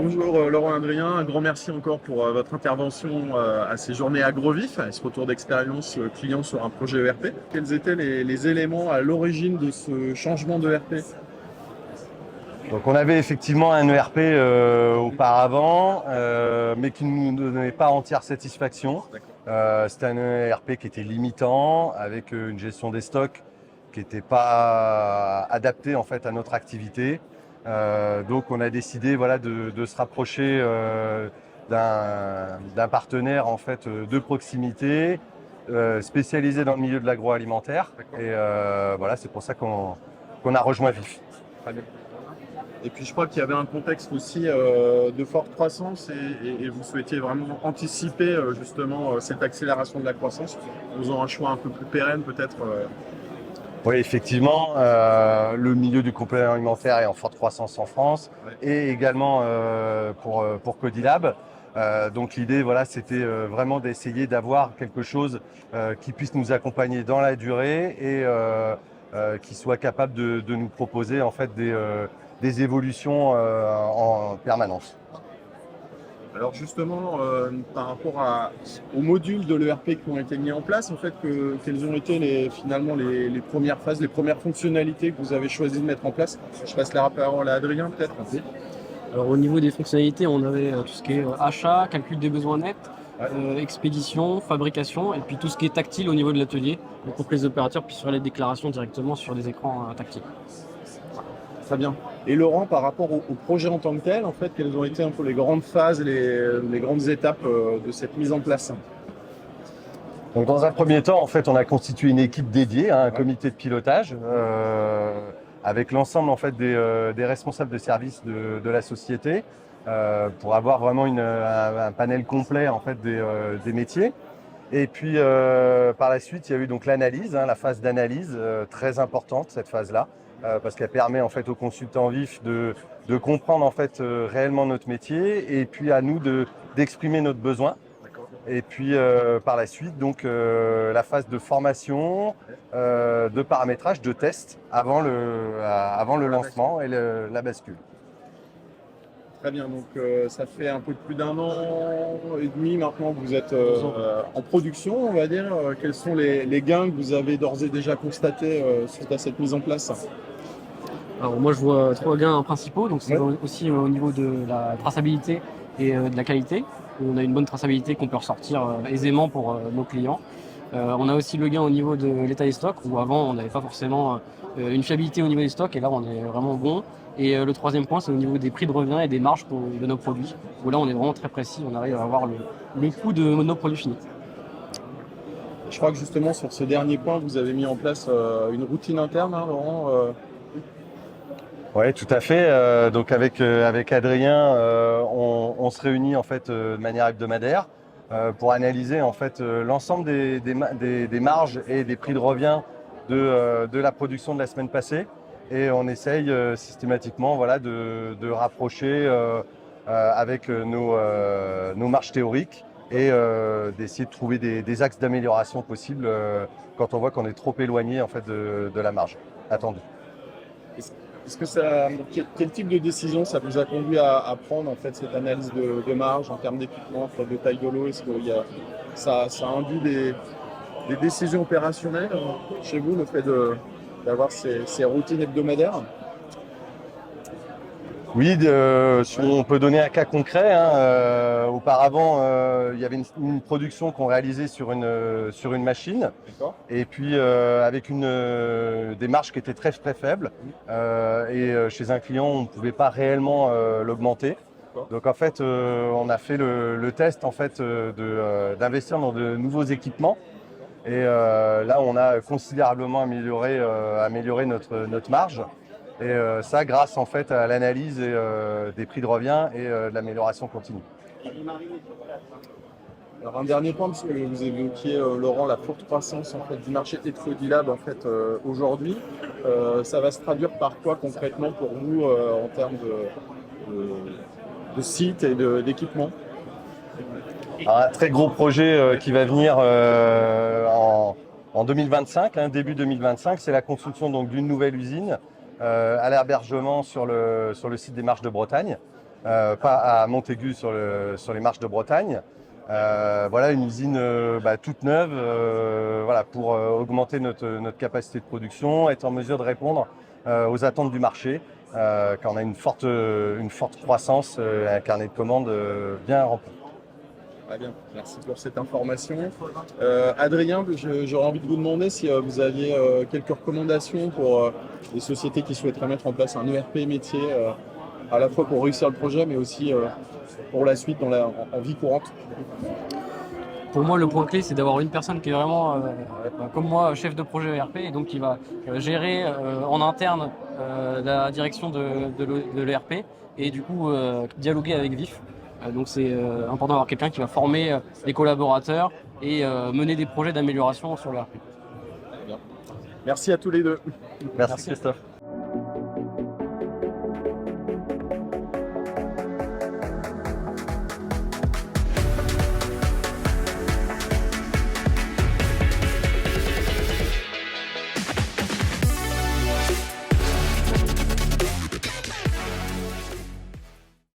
Bonjour Laurent Adrien, un grand merci encore pour votre intervention à ces journées AgroVif, à ce retour d'expérience client sur un projet ERP. Quels étaient les éléments à l'origine de ce changement de ERP? Donc on avait effectivement un ERP auparavant, mais qui ne nous donnait pas entière satisfaction. D'accord. C'était un ERP qui était limitant, avec une gestion des stocks qui n'était pas adaptée en fait à notre activité. Donc on a décidé voilà, de se rapprocher d'un partenaire en fait de proximité, spécialisé dans le milieu de l'agroalimentaire. D'accord. Et voilà, c'est pour ça qu'on a rejoint Vif. Très bien. Et puis je crois qu'il y avait un contexte aussi de forte croissance et vous souhaitiez vraiment anticiper justement cette accélération de la croissance en faisant un choix un peu plus pérenne peut-être. Oui, effectivement, le milieu du complément alimentaire est en forte croissance en France Ouais. et également pour Codilab. Donc l'idée, voilà, c'était vraiment d'essayer d'avoir quelque chose qui puisse nous accompagner dans la durée et qui soit capable de nous proposer en fait des évolutions en permanence. Alors justement, par rapport aux modules de l'ERP qui ont été mis en place, en fait, quelles ont été finalement les premières phases, les premières fonctionnalités que vous avez choisi de mettre en place? Je passe la parole à Adrien peut-être. Alors au niveau des fonctionnalités, on avait tout ce qui est achat, calcul des besoins nets, Ouais. expédition, fabrication, et puis tout ce qui est tactile au niveau de l'atelier, donc pour que les opérateurs puissent faire les déclarations directement sur des écrans tactiles. Très bien. Et Laurent, par rapport au projet en tant que tel, en fait, quelles ont été un peu les grandes phases, les grandes étapes de cette mise en place? Donc dans un premier temps, en fait, on a constitué une équipe dédiée, un comité de pilotage, avec l'ensemble en fait des responsables de service de la société, pour avoir vraiment un panel complet en fait des métiers. Et puis par la suite, il y a eu donc l'analyse, la phase d'analyse très importante cette phase-là, parce qu'elle permet en fait aux consultants vifs de comprendre en fait réellement notre métier et puis à nous d'exprimer notre besoin. D'accord. Et puis par la suite, donc la phase de formation, de paramétrage, de test avant le lancement et la bascule. Très bien, donc ça fait un peu plus d'un an et demi maintenant que vous êtes en production, on va dire. Quels sont les gains que vous avez d'ores et déjà constatés suite à cette mise en place? Alors moi je vois trois gains principaux, donc c'est Ouais. aussi au niveau de la traçabilité et de la qualité, où on a une bonne traçabilité qu'on peut ressortir aisément pour nos clients. On a aussi le gain au niveau de l'état des stocks, où avant on n'avait pas forcément une fiabilité au niveau des stocks, et là on est vraiment bon. Et le troisième point, c'est au niveau des prix de revient et des marges de nos produits, où là on est vraiment très précis, on arrive à avoir le coût de nos produits finis. Je crois que justement sur ce dernier point, vous avez mis en place une routine interne, hein, Laurent. Oui, tout à fait. Donc avec Adrien, on se réunit en fait de manière hebdomadaire pour analyser en fait l'ensemble des marges et des prix de revient de la production de la semaine passée. Et on essaye systématiquement voilà, de rapprocher avec nos marges théoriques et d'essayer de trouver des axes d'amélioration possibles quand on voit qu'on est trop éloigné en fait, de la marge attendue. Est-ce est-ce que quel type de décision ça vous a conduit à prendre en fait cette analyse de marge en termes d'équipement, en fait, de taille de lot? Est-ce que ça induit des décisions opérationnelles chez vous, le fait d'avoir ces routines hebdomadaires? Oui, si on peut donner un cas concret. Auparavant, il y avait une production qu'on réalisait sur une machine, D'accord. et puis avec des marges qui étaient très très faibles. Chez un client, on ne pouvait pas réellement l'augmenter. D'accord. Donc en fait, on a fait le test en fait d'investir dans de nouveaux équipements. Et là, on a considérablement amélioré notre marge. Et ça, grâce en fait à l'analyse des prix de revient et de l'amélioration continue. Alors un dernier point, parce que vous évoquiez, Laurent, la forte croissance en fait, du marché de Codilab en fait, aujourd'hui. Ça va se traduire par quoi concrètement pour vous en termes de sites et d'équipements? Alors, un très gros projet qui va venir en 2025, début 2025, c'est la construction donc d'une nouvelle usine à l'hébergement sur le site des Marches de Bretagne. pas à Montaigu sur les marches de Bretagne. Voilà, une usine toute neuve voilà, pour augmenter notre capacité de production, être en mesure de répondre aux attentes du marché, quand on a une forte croissance, un carnet de commandes bien rempli. Très bien, merci pour cette information. Adrien, j'aurais envie de vous demander si vous aviez quelques recommandations pour les sociétés qui souhaiteraient mettre en place un ERP métier, à la fois pour réussir le projet, mais aussi pour la suite en vie courante. Pour moi, le point clé, c'est d'avoir une personne qui est vraiment, comme moi, chef de projet ERP, et donc qui va gérer en interne la direction de l'ERP, et du coup dialoguer avec VIF. Donc c'est important d'avoir quelqu'un qui va former les collaborateurs et mener des projets d'amélioration sur l'ERP. Merci à tous les deux. Merci Christophe.